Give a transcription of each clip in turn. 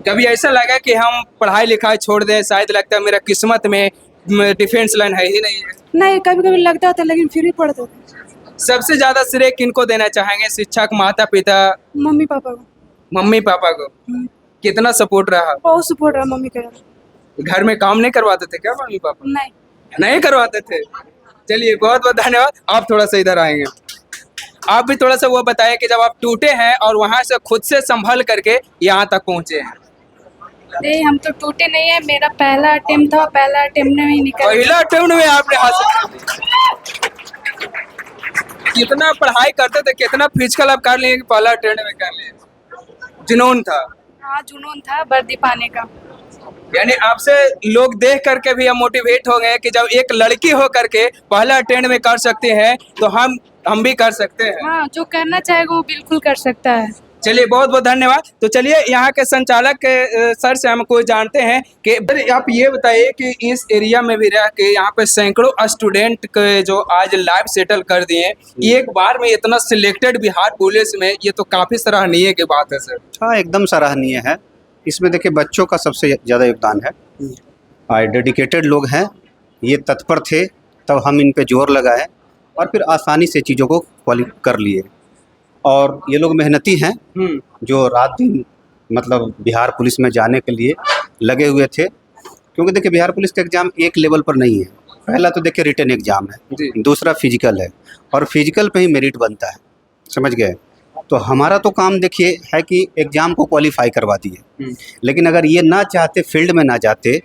कभी ऐसा लगा कि हम पढ़ाई लिखाई छोड़ दें, शायद लगता है मेरा किस्मत में डिफेंस लाइन है ही नहीं है? नहीं, कभी कभी लगता था लेकिन फिर भी पढ़ते थे। सबसे ज्यादा श्रेय किनको देना चाहेंगे? शिक्षक, माता पिता, मम्मी पापा को। मम्मी पापा को? कितना सपोर्ट रहा? बहुत सपोर्ट रहा मम्मी का। घर में काम नहीं करवाते थे क्या मम्मी पापा? नहीं। नहीं करवाते थे। चलिए बहुत बहुत धन्यवाद। आप थोड़ा सा इधर आएंगे, आप भी थोड़ा सा वो बताइए कि जब आप टूटे हैं और वहां से खुद से संभल करके यहाँ तक पहुंचे हैं। नहीं, हम तो टूटे नहीं है, मेरा पहला अटेम्प्ट था, पहला अटेम्प्ट में ही निकल। पहला अटेम्प्ट में आपने हासिल कर लिया। कितना पढ़ाई करते थे, कितना फिजिकल आप कर लिए कि पहला अटेम्प्ट में कर लिए? जुनून था। हाँ, जुनून था वर्दी पाने का। यानी आपसे लोग देख करके भी मोटिवेट हो गए कि जब एक लड़की हो करके पहला अटेम्प्ट में कर सकते हैं तो हम भी कर सकते हैं। हाँ, जो करना चाहेगा वो बिल्कुल कर सकता है। चलिए बहुत बहुत धन्यवाद। तो चलिए यहाँ के संचालक के सर से हम कोई जानते हैं कि आप ये बताइए कि इस एरिया में भी रह के यहाँ पे सैकड़ों स्टूडेंट के जो आज लाइफ सेटल कर दिए, एक बार में इतना सिलेक्टेड बिहार पुलिस में, ये तो काफी सराहनीय की बात है सर। हाँ, एकदम सराहनीय है। इसमें देखिए बच्चों का सबसे ज़्यादा योगदान है। डेडिकेटेड लोग हैं, ये तत्पर थे, तब हम इन पे जोर लगाए और फिर आसानी से चीज़ों को क्वालिफाई कर लिए। और ये लोग मेहनती हैं जो रात दिन मतलब बिहार पुलिस में जाने के लिए लगे हुए थे। क्योंकि देखिए बिहार पुलिस का एग्ज़ाम एक लेवल पर नहीं है। पहला तो देखिए रिटन एग्ज़ाम है, दूसरा फिजिकल है, और फिजिकल पे ही मेरिट बनता है, समझ गए। तो हमारा तो काम देखिए है कि एग्ज़ाम को क्वालिफाई करवा दिए, लेकिन अगर ये ना चाहते, फील्ड में ना जाते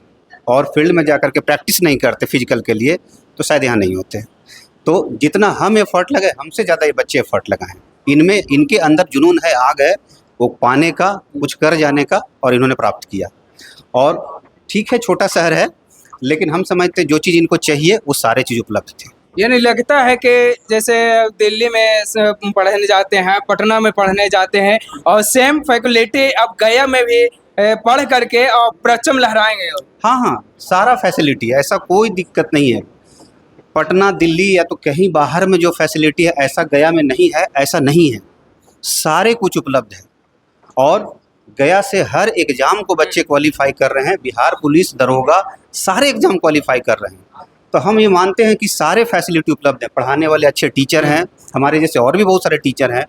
और फील्ड में जा कर के प्रैक्टिस नहीं करते फिजिकल के लिए, तो शायद यहाँ नहीं होते। तो जितना हम एफर्ट लगाए, हमसे ज़्यादा ये बच्चे एफर्ट लगाएं। इनमें इनके अंदर जुनून है, आग है वो पाने का, कुछ कर जाने का, और इन्होंने प्राप्त किया। और ठीक है छोटा शहर है, लेकिन हम समझते जो चीज़ इनको चाहिए वो सारे चीज़ उपलब्ध थे। यानी लगता है कि जैसे दिल्ली में पढ़ने जाते हैं, पटना में पढ़ने जाते हैं, और सेम फैकल्टी अब गया में भी पढ़ करके और परचम लहराएंगे। हाँ हाँ, सारा फैसिलिटी है, ऐसा कोई दिक्कत नहीं है। पटना, दिल्ली या तो कहीं बाहर में जो फैसिलिटी है ऐसा गया में नहीं है, ऐसा नहीं है। सारे कुछ उपलब्ध है और गया से हर एग्ज़ाम को बच्चे क्वालिफाई कर रहे हैं। बिहार पुलिस, दरोगा, सारे एग्ज़ाम क्वालिफाई कर रहे हैं। तो हम ये मानते हैं कि सारे फैसिलिटी उपलब्ध हैं। पढ़ाने वाले अच्छे टीचर हैं, हमारे जैसे और भी बहुत सारे टीचर हैं।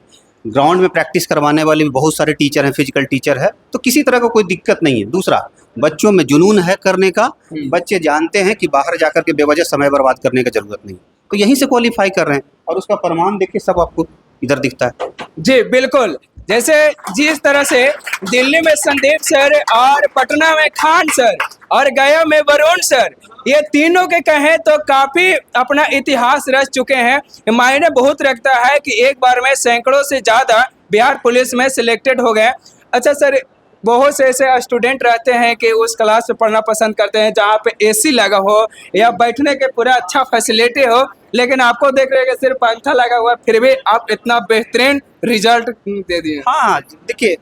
ग्राउंड में प्रैक्टिस करवाने वाले भी बहुत सारे टीचर हैं, फिजिकल टीचर है। तो किसी तरह का कोई दिक्कत नहीं है। दूसरा, बच्चों में जुनून है करने का। बच्चे जानते हैं कि बाहर जाकर के बेवजह समय बर्बाद करने की जरूरत नहीं, तो यहीं से क्वालिफाई कर रहे हैं और उसका प्रमाण देखिए सब आपको इधर दिखता है। जी बिल्कुल, जैसे जिस तरह से दिल्ली में संदीप सर और पटना में खान सर और गया में वरुण सर, ये तीनों के कहें तो काफ़ी अपना इतिहास रच चुके हैं। मायने बहुत रखता है कि एक बार में सैकड़ों से ज़्यादा बिहार पुलिस में सिलेक्टेड हो गए। अच्छा सर, बहुत से ऐसे स्टूडेंट रहते हैं कि उस क्लास में पढ़ना पसंद करते हैं जहाँ पे एसी लगा हो या बैठने के पूरा अच्छा फैसिलिटी हो, लेकिन आपको देख रहे हैं कि सिर्फ पंखा लगा हुआ, फिर भी आप इतना बेहतरीन रिजल्ट दे दिए। हाँ देखिए,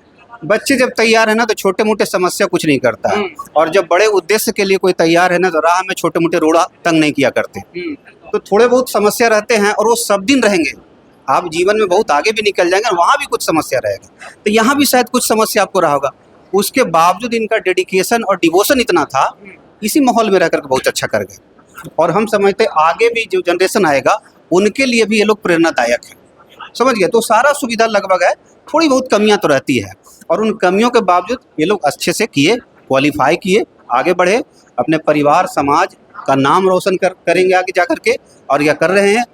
बच्चे जब तैयार है ना तो छोटे मोटे समस्या कुछ नहीं करता है, और जब बड़े उद्देश्य के लिए कोई तैयार है ना तो राह में छोटे मोटे रोड़ा तंग नहीं किया करते। तो थोड़े बहुत समस्या रहते हैं और वो सब दिन रहेंगे। आप जीवन में बहुत आगे भी निकल जाएंगे और वहाँ भी कुछ समस्या रहेगा, तो यहाँ भी शायद कुछ समस्या आपको रहा होगा। उसके बावजूद इनका डेडिकेशन और डिवोशन इतना था, इसी माहौल में रह करके बहुत अच्छा कर गए। और हम समझते आगे भी जो जनरेशन आएगा उनके लिए भी ये लोग प्रेरणादायक है, समझ गए। तो सारा सुविधा लगभग है, थोड़ी बहुत कमियां तो रहती है, और उन कमियों के बावजूद ये लोग अच्छे से किए, क्वालिफाई किए, आगे बढ़े, अपने परिवार समाज का नाम रोशन करेंगे आगे जा करके, और यह कर रहे हैं।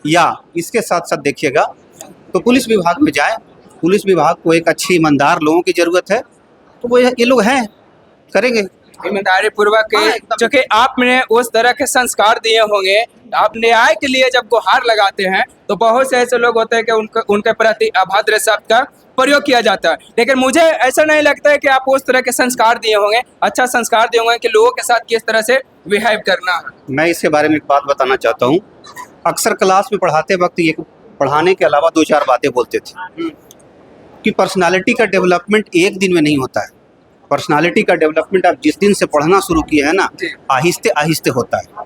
या इसके साथ साथ देखिएगा तो पुलिस विभाग में जाए, पुलिस विभाग को एक अच्छी ईमानदार लोगों की ज़रूरत है, तो वो ये लोग हैं, करेंगे ईमानदारी पूर्वक। क्योंकि आपने उस तरह के संस्कार दिए होंगे, आप न्याय के लिए जब गुहार लगाते हैं तो बहुत से ऐसे लोग होते हैं कि उनके प्रति अभद्र शब्द का प्रयोग किया जाता है, लेकिन मुझे ऐसा नहीं लगता है कि आप उस तरह के संस्कार दिए होंगे, अच्छा संस्कार दिए होंगे कि लोगों के साथ किस तरह से बिहेव करना है। मैं इसके बारे में एक बात बताना चाहता हूँ। अक्सर क्लास में पढ़ाते वक्त ये पढ़ाने के अलावा 2-4 बातें बोलते थे कि पर्सनालिटी का डेवलपमेंट एक दिन में नहीं होता है। पर्सनालिटी का डेवलपमेंट आप जिस दिन से पढ़ना शुरू किए हैं ना, आहिस्ते आहिस्ते होता है।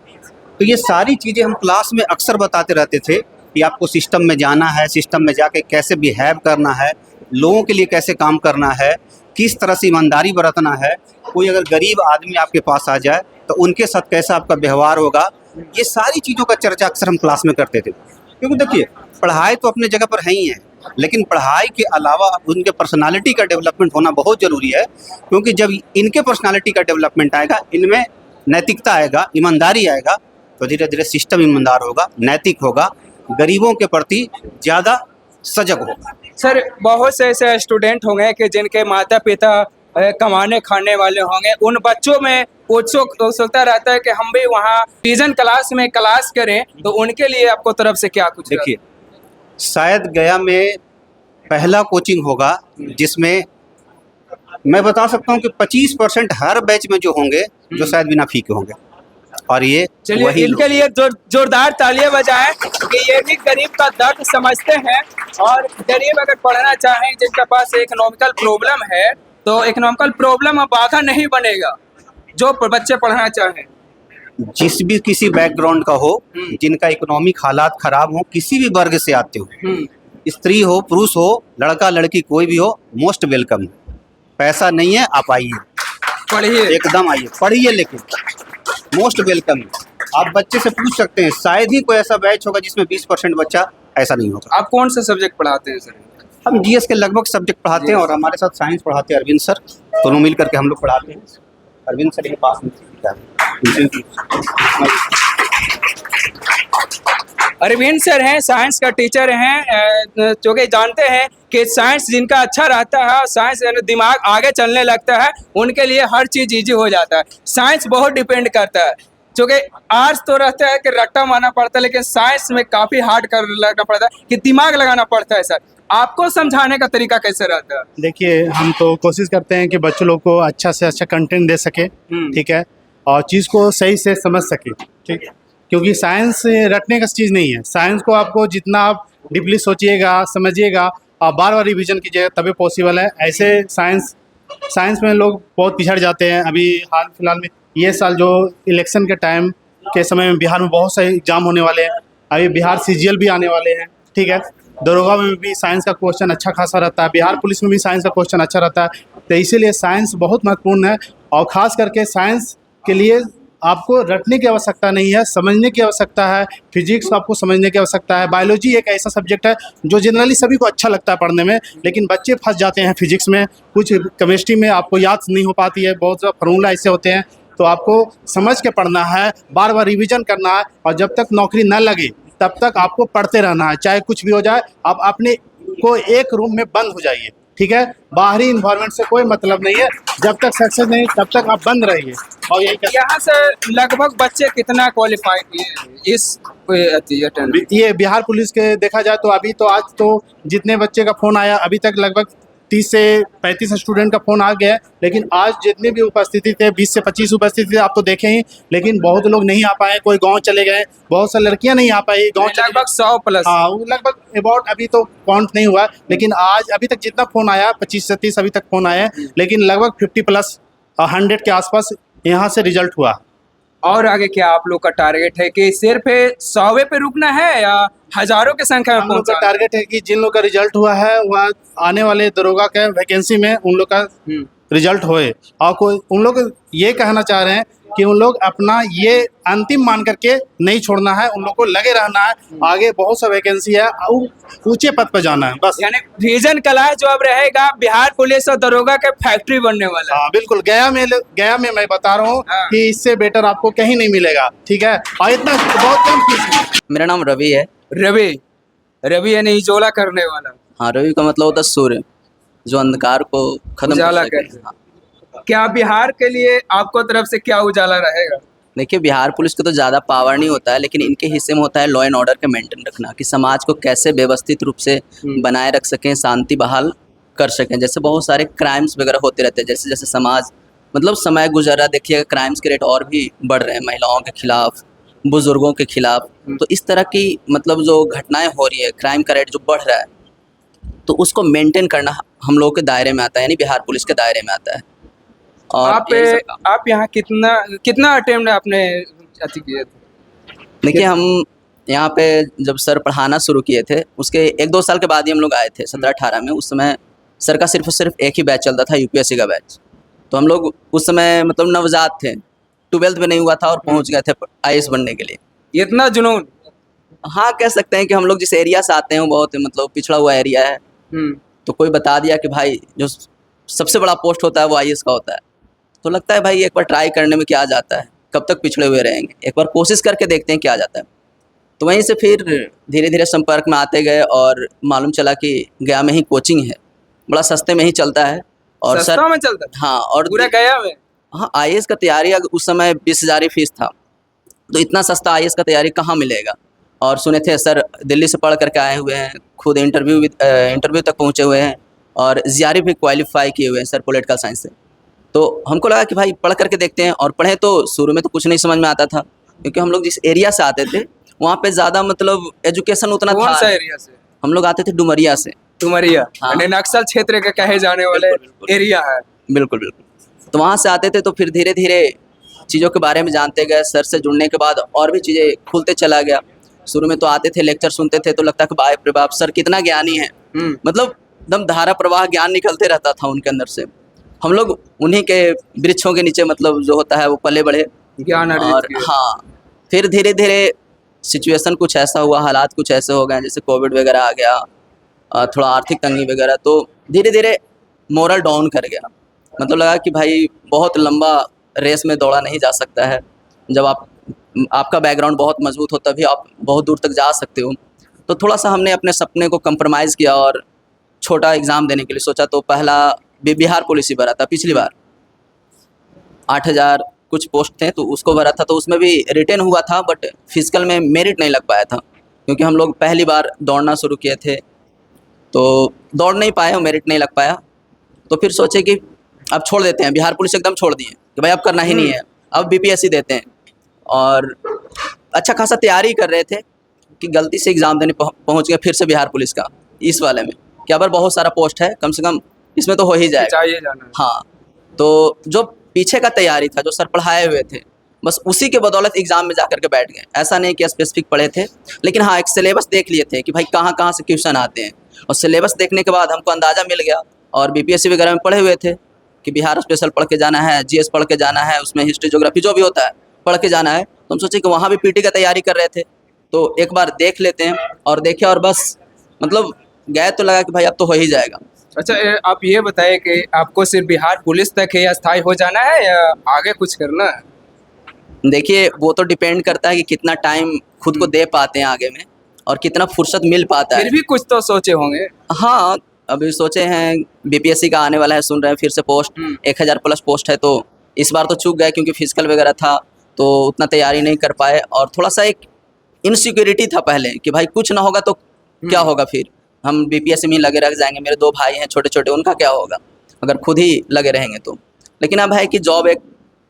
तो ये सारी चीज़ें हम क्लास में अक्सर बताते रहते थे कि आपको सिस्टम में जाना है, सिस्टम में जाके कैसे बिहेव करना है, लोगों के लिए कैसे काम करना है, किस तरह से ईमानदारी बरतना है, कोई अगर गरीब आदमी आपके पास आ जाए तो उनके साथ कैसा आपका व्यवहार होगा, ये सारी चीज़ों का चर्चा अक्सर हम क्लास में करते थे। क्योंकि देखिए, पढ़ाई तो अपने जगह पर है ही है, लेकिन पढ़ाई के अलावा उनके पर्सनालिटी का डेवलपमेंट होना बहुत ज़रूरी है। क्योंकि जब इनके पर्सनालिटी का डेवलपमेंट आएगा, इनमें नैतिकता आएगा, ईमानदारी आएगा, तो धीरे धीरे सिस्टम ईमानदार होगा, नैतिक होगा, गरीबों के प्रति ज़्यादा सजग होगा। सर बहुत से ऐसे स्टूडेंट होंगे कि जिनके माता पिता कमाने खाने वाले होंगे, उन बच्चों में उत्सुकता रहता है कि हम भी वहाँ ट्यूशन क्लास में क्लास करें, तो उनके लिए आपको तरफ से क्या कुछ देखिए, शायद गया में पहला कोचिंग होगा जिसमें मैं बता सकता हूँ कि 25% हर बैच में जो होंगे जो शायद बिना फी के होंगे, और ये चलिए वही इनके लिए जोरदार तालियां बजाएं कि ये भी गरीब का दर्द समझते हैं। और गरीब अगर पढ़ना चाहें, जिनके पास इकोनॉमिकल प्रॉब्लम है, तो इकोनॉमिकल प्रॉब्लम अब बाधा नहीं बनेगा जो बच्चे पढ़ना चाहें। जिस भी किसी बैकग्राउंड का हो, जिनका इकोनॉमिक हालात खराब हो, किसी भी वर्ग से आते हो, स्त्री हो पुरुष हो, लड़का लड़की कोई भी हो, मोस्ट वेलकम है। पैसा नहीं है, आप आइए, पढ़िए, एकदम आइए, पढ़िए, लेकिन मोस्ट वेलकम है। आप बच्चे से पूछ सकते हैं, शायद ही कोई ऐसा बैच होगा जिसमें 20% बच्चा, ऐसा नहीं होगा। आप कौन सा सब्जेक्ट पढ़ाते हैं सर? हम जीएस के लगभग सब्जेक्ट पढ़ाते हैं, और हमारे साथ साइंस पढ़ाते हैं अरविंद सर, दोनों मिल करके हम लोग पढ़ाते हैं। अरविंद सर के पास में अरविंद सर हैं, साइंस का टीचर हैं, जो कि जानते हैं कि साइंस जिनका अच्छा रहता है, साइंस दिमाग आगे चलने लगता है, उनके लिए हर चीज़ ईजी हो जाता है। साइंस बहुत डिपेंड करता है, क्योंकि आर्ट्स तो रहता है कि रट्टा मारना पड़ता है, लेकिन साइंस में काफ़ी हार्ड कर लगना पड़ता है कि दिमाग लगाना पड़ता है। सर आपको समझाने का तरीका कैसे रहता है? देखिए, हम तो कोशिश करते हैं कि बच्चों लोग को अच्छा से अच्छा कंटेंट दे सके, ठीक है, और चीज़ को सही से समझ सके, ठीक है, क्योंकि साइंस रटने का चीज़ नहीं है। साइंस को आपको जितना आप डीपली सोचिएगा, समझिएगा और बार बार रिवीजन कीजिएगा, तभी पॉसिबल है। ऐसे साइंस में लोग बहुत पिछड़ जाते हैं। अभी हाल फिलहाल में ये साल जो इलेक्शन के टाइम के समय में बिहार में बहुत सारे एग्जाम होने वाले हैं। अभी बिहार सीजीएल भी आने वाले हैं, ठीक है, दरोगा में भी साइंस का क्वेश्चन अच्छा खासा रहता है, बिहार पुलिस में भी साइंस का क्वेश्चन अच्छा रहता है। तो इसीलिए साइंस बहुत महत्वपूर्ण है, और ख़ास करके साइंस के लिए आपको रटने की आवश्यकता नहीं है, समझने की आवश्यकता है। फिजिक्स आपको समझने की आवश्यकता है। बायोलॉजी एक ऐसा सब्जेक्ट है जो जनरली सभी को अच्छा लगता है पढ़ने में, लेकिन बच्चे फंस जाते हैं फिजिक्स में, कुछ केमिस्ट्री में आपको याद नहीं हो पाती है, बहुत सारा फार्मूला ऐसे होते हैं। तो आपको समझ के पढ़ना है, बार बार रिवीजन करना है, और जब तक नौकरी न लगे तब तक आपको पढ़ते रहना है, चाहे कुछ भी हो जाए। आप अपने को एक रूम में बंद हो जाइए, ठीक है, बाहरी इन्वायरमेंट से कोई मतलब नहीं है। जब तक सक्सेस नहीं, तब तक आप बंद रहिए। और यही यहाँ से लगभग बच्चे कितना क्वालिफाई किए इस ये बिहार पुलिस के देखा जाए तो अभी तो आज तो जितने बच्चे का फ़ोन आया, अभी तक लगभग 30 से 35 स्टूडेंट का फ़ोन आ गया है। लेकिन आज जितने भी उपस्थिति थे, 20 से 25 उपस्थिति थे, आप तो देखें ही, लेकिन बहुत लोग नहीं आ पाए, कोई गांव चले गए, बहुत सारी लड़कियां नहीं आ पाई गांव, लगभग 100 प्लस। हाँ, लगभग अबाउट, अभी तो काउंट नहीं हुआ, लेकिन आज अभी तक जितना फ़ोन आया 25 से 30 अभी तक फ़ोन आया, लेकिन लगभग 50 प्लस 100 के आसपास यहाँ से रिजल्ट हुआ। और आगे क्या आप लोग का टारगेट है कि सिर्फ 100 पे रुकना है या हजारों की संख्या में हम लोग का पहुंचाना? टारगेट है कि जिन लोग का रिजल्ट हुआ है वह आने वाले दरोगा के वैकेंसी में उन लोग का रिजल्ट होए, और कोई उन लोग ये कहना चाह रहे हैं कि उन लोग अपना ये अंतिम मान करके नहीं छोड़ना है, उन लोग को लगे रहना है। आगे बहुत सा वैकेंसी है, ऊंचे पद पर जाना है बस। यानी विजन क्लास जो अब रहेगा, बिहार पुलिस और दरोगा के फैक्ट्री बनने वाला है। हाँ बिल्कुल, गया में मैं बता रहा हूँ कि इससे बेटर आपको कहीं नहीं मिलेगा, ठीक है, और इतना बहुत कम फीस है। मेरा नाम रवि है। रवि यानी इजोला करने वाला। हाँ, रवि का मतलब होता है सूर्य, जो अंधकार को खत्म उजाला कर कर। सके। हाँ। क्या बिहार के लिए आपको तरफ से क्या उजाला रहेगा? देखिए, बिहार पुलिस को तो ज़्यादा पावर नहीं होता है, लेकिन इनके हिस्से में होता है लॉ एंड ऑर्डर के मेंटेन रखना, कि समाज को कैसे व्यवस्थित रूप से बनाए रख सकें, शांति बहाल कर सकें। जैसे बहुत सारे क्राइम्स वगैरह होते रहते हैं, जैसे जैसे समाज मतलब समय गुजर रहा, देखिएगा क्राइम्स के रेट और भी बढ़ रहे हैं, महिलाओं के खिलाफ, बुजुर्गों के खिलाफ। तो इस तरह की मतलब जो घटनाएं हो रही है, क्राइम का रेट जो बढ़ रहा है, तो उसको मेंटेन करना हम लोगों के दायरे में आता है, यानी बिहार पुलिस के दायरे में आता है। और आप यहाँ कितना अटेम्प्ट आपने अति किए थे? देखिए, हम यहाँ पे जब सर पढ़ाना शुरू किए थे, उसके 1-2 साल के बाद ही हम लोग आए थे 17-18 में। उस समय सर का सिर्फ और सिर्फ एक ही बैच चलता था, यूपीएससी का बैच। तो हम लोग उस समय मतलब नवजात थे, 12th में नहीं हुआ था और पहुंच गए थे आईएएस बनने के लिए। इतना जुनून। हाँ, कह सकते हैं कि हम लोग जिस एरिया से आते हैं वो बहुत मतलब पिछड़ा हुआ एरिया है। तो कोई बता दिया कि भाई जो सबसे बड़ा पोस्ट होता है वो आईएएस का होता है, तो लगता है भाई एक बार ट्राई करने में क्या जाता है, कब तक पिछड़े हुए रहेंगे, एक बार कोशिश करके देखते हैं क्या जाता है। तो वहीं से फिर धीरे धीरे संपर्क में आते गए और मालूम चला कि गया में ही कोचिंग है, बड़ा सस्ते में ही चलता है। और सस्ता में चलता है? हाँ, और पूरा गया में? हाँ, आईएएस का तैयारी उस समय 20,000 ही फीस था, तो इतना सस्ता आईएएस का तैयारी कहाँ मिलेगा। और सुने थे सर दिल्ली से पढ़ करके आए हुए हैं, खुद इंटरव्यू तक पहुँचे हुए हैं और जीआरई भी क्वालिफाई किए हुए हैं सर पॉलिटिकल साइंस से। तो हमको लगा कि भाई पढ़ करके देखते हैं, और पढ़े तो शुरू में तो कुछ नहीं समझ में आता था, क्योंकि हम लोग जिस एरिया से आते थे वहाँ पे ज़्यादा मतलब एजुकेशन उतना था। कौन सा एरिया से? हम लोग आते थे डुमरिया से। डुमरिया? हाँ। यानी नक्सल क्षेत्र के कहे जाने वाले एरिया है। बिल्कुल बिल्कुल। तो वहाँ से आते थे, तो फिर धीरे धीरे चीज़ों के बारे में जानते गए। सर से जुड़ने के बाद और भी चीज़ें खुलते चला गया। शुरू में तो आते थे, लेक्चर सुनते थे तो लगता कि बाप रे बाप सर कितना ज्ञानी है, मतलब एकदम धारा प्रवाह ज्ञान निकलते रहता था उनके अंदर से। हम लोग उन्हीं के वृक्षों के नीचे मतलब जो होता है वो पले बढ़े ज्ञान और अर्जित किए। हाँ, फिर धीरे धीरे सिचुएशन कुछ ऐसा हुआ, हालात कुछ ऐसे हो गए जैसे कोविड वगैरह आ गया, थोड़ा आर्थिक तंगी वगैरह, तो धीरे धीरे मोरल डाउन कर गया। मतलब लगा कि भाई बहुत लंबा रेस में दौड़ा नहीं जा सकता है, जब आपका बैकग्राउंड बहुत मजबूत हो तभी आप बहुत दूर तक जा सकते हो। तो थोड़ा सा हमने अपने सपने को कंप्रोमाइज़ किया और छोटा एग्ज़ाम देने के लिए सोचा। तो पहला बिहार पुलिस ही भरा था, पिछली बार 8,000 कुछ पोस्ट थे तो उसको भरा था। तो उसमें भी रिटेन हुआ था, बट फिजिकल में मेरिट नहीं लग पाया था, क्योंकि हम लोग पहली बार दौड़ना शुरू किए थे तो दौड़ नहीं पाए और मेरिट नहीं लग पाया। तो फिर सोचे कि अब छोड़ देते हैं, बिहार पुलिस एकदम छोड़ दिए कि भाई अब करना ही नहीं है, अब बीपीएससी देते हैं। और अच्छा खासा तैयारी कर रहे थे कि गलती से एग्ज़ाम देने पहुंच गए फिर से बिहार पुलिस का इस वाले में, क्या बार बहुत सारा पोस्ट है, कम से कम इसमें तो हो ही जाएगा। चाहिए जाना। हाँ, तो जो पीछे का तैयारी था, जो सर पढ़ाए हुए थे, बस उसी के बदौलत एग्ज़ाम में जा कर के बैठ गए। ऐसा नहीं कि स्पेसिफिक पढ़े थे, लेकिन हाँ एक सिलेबस देख लिए थे कि भाई कहाँ कहाँ से क्वेश्चन आते हैं, और सिलेबस देखने के बाद हमको अंदाज़ा मिल गया। और बीपीएससी वगैरह में पढ़े हुए थे कि बिहार स्पेशल पढ़ के जाना है, जीएस पढ़ के जाना है, उसमें हिस्ट्री ज्योग्राफी जो भी होता है पढ़ के जाना है। तो हम सोचे कि वहाँ भी पीटी का तैयारी कर रहे थे, तो एक बार देख लेते हैं, और देखे और बस मतलब गए तो लगा कि भाई अब तो हो ही जाएगा। अच्छा, आप ये बताइए कि आपको सिर्फ बिहार पुलिस तक है या स्थायी हो जाना है या आगे कुछ करना है? देखिए वो तो डिपेंड करता है कि कितना टाइम खुद को दे पाते हैं आगे में और कितना फुर्सत मिल पाता है। फिर भी कुछ तो सोचे होंगे। हाँ, अभी सोचे हैं बीपीएससी का आने वाला है, सुन रहे हैं फिर से पोस्ट 1,000 प्लस पोस्ट है। तो इस बार तो चूक गए क्योंकि फिजिकल वगैरह था तो उतना तैयारी नहीं कर पाए, और थोड़ा सा एक इनसिक्योरिटी था पहले कि भाई कुछ ना होगा तो क्या होगा, फिर हम बीपीएससी में ही लगे रह जाएंगे। मेरे 2 भाई हैं छोटे छोटे, उनका क्या होगा अगर खुद ही लगे रहेंगे तो। लेकिन अब है कि जॉब एक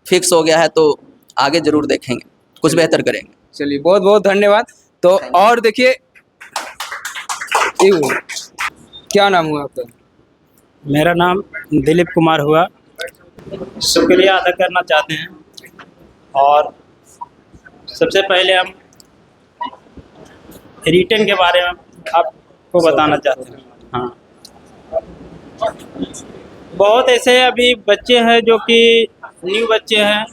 फिक्स हो गया है तो आगे ज़रूर देखेंगे, कुछ बेहतर करेंगे। चलिए, बहुत बहुत धन्यवाद। तो और देखिए, क्या नाम हुआ आपका? मेरा नाम दिलीप कुमार हुआ। शुक्रिया अदा करना चाहते हैं, और सबसे पहले हम रिटर्न के बारे में आपको बताना चाहते हैं। हाँ, बहुत ऐसे अभी बच्चे हैं जो कि न्यू बच्चे हैं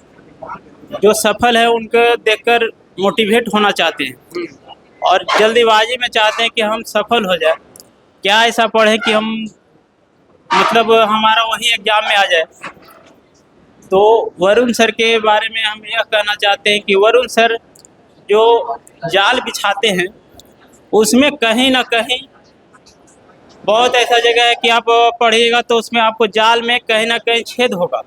जो सफल है, उनको देखकर मोटिवेट होना चाहते हैं और जल्दीबाजी में चाहते हैं कि हम सफल हो जाए। क्या ऐसा पढ़े कि हम मतलब हमारा वही एग्ज़ाम में आ जाए। तो वरुण सर के बारे में हम यह कहना चाहते हैं कि वरुण सर जो जाल बिछाते हैं उसमें कहीं ना कहीं बहुत ऐसा जगह है कि आप पढ़िएगा तो उसमें आपको जाल में कहीं ना कहीं छेद होगा,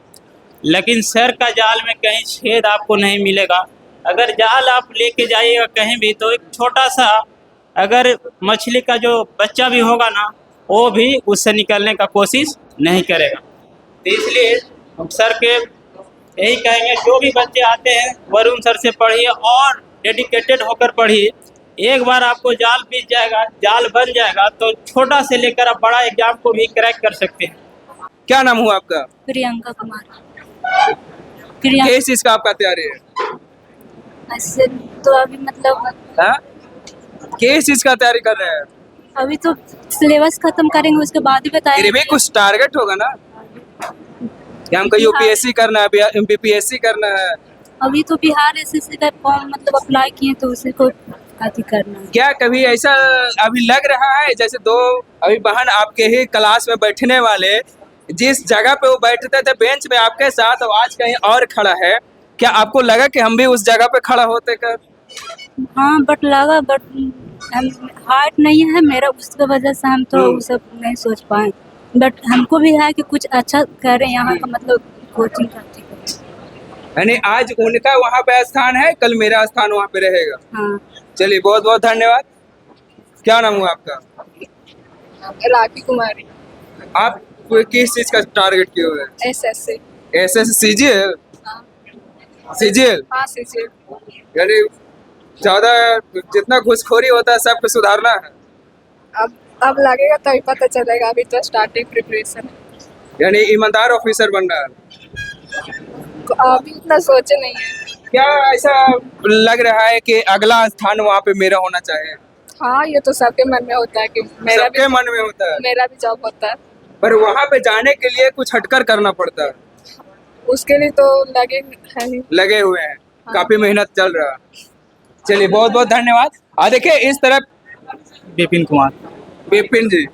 लेकिन सर का जाल में कहीं छेद आपको नहीं मिलेगा। अगर जाल आप लेके जाइएगा कहीं भी तो एक छोटा सा अगर मछली का जो बच्चा भी होगा ना, वो भी उससे निकलने का कोशिश नहीं करेगा। तो इसलिए हम सर के यही कहेंगे, जो भी बच्चे आते हैं वरुण सर से पढ़िए और डेडिकेटेड होकर पढ़िए। एक बार आपको जाल बीत जाएगा, जाल बन जाएगा, तो छोटा से लेकर आप बड़ा एग्जाम को भी क्रैक कर सकते हैं। क्या नाम हुआ आपका? प्रियंका कुमार। प्रियंका। किस चीज का आपका तैयारी है? ऐसे तो अभी मतलब हाँ? किस चीज का तैयारी कर रहे हैं? अभी तो सिलेबस खत्म करेंगे उसके बाद ही फिर बताएंगे। भी कुछ टारगेट होगा ना कि हमको यूपीएससी करना है, एमपीपीएससी करना है। अभी तो बिहार एसएससी का फॉर्म मतलब अप्लाई किए तो उसी को अथी करना है। क्या कभी ऐसा अभी लग रहा है जैसे दो अभी बहन आपके ही क्लास में बैठने वाले जिस जगह पे वो बैठते थे बेंच पे आपके साथ, और आज कहीं और खड़ा है, क्या आपको लगा कि हम भी उस जगह पे खड़ा होते कर? हाँ बट लगा, बट हम हार्ट नहीं है मेरा, उसकी वजह से हम तो वो सब नहीं सोच पाए। बट हमको भी है कि कुछ अच्छा करें यहाँ का, मतलब कोचिंग का ठीक है। यानी आज उनका वहाँ पे स्थान है, कल मेरा स्थान वहाँ पे रहेगा। हाँ चलिए बहुत बहुत धन्यवाद। क्या नाम हुआ आपका? राखी कुमारी, आप किस चीज का टारगेट किए हुए हैं? एसएससी। SS CGL? सीजीएल हाँ सीसी। यानी ज्यादा जितना घुसखोरी होता है सबको सुधारना है। अब लगेगा तभी पता चलेगा, अभी तो स्टार्टिंग प्रिपरेशन है। यानी ईमानदार ऑफिसर बनना है। अभी इतना सोचे नहीं है। क्या ऐसा लग रहा है कि अगला स्थान वहाँ पे मेरा होना चाहिए? हाँ ये तो सबके मन में होता है कि मेरा सबके मन में होता है, मेरा भी जॉब होता है। पर वहाँ पे जाने के लिए कुछ हटकर करना पड़ता है। उसके लिए तो लगे है ही। लगे हुए हैं, काफी मेहनत चल रहा है। चलिए बहुत बहुत धन्यवाद। देखिए इस तरफ विपिन कुमार। विपिन जी,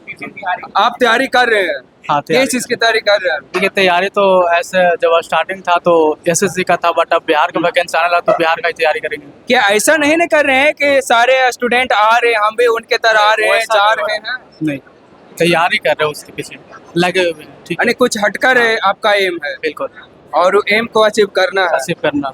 आप तैयारी कर रहे हैं? हाँ, तैयारी किस चीज की तैयारी कर रहे हैं? देखिए तैयारी तो ऐसे जब स्टार्टिंग था तो एसएससी का था, बट अब बिहार का वैकेंसी आने लगा तो बिहार का ही तैयारी करेंगे। क्या ऐसा नहीं ना कर रहे हैं कि सारे स्टूडेंट आ रहे हैं, हम भी उनके तरह आ रहे हैं, वैसा जा नहीं रहे हैं? नहीं, तैयारी कर रहे हैं, उसके पीछे लगे हुए हैं। ठीक यानी है, कुछ हटकर आपका एम है बिल्कुल और एम को अचीव करना है। अचीव करना।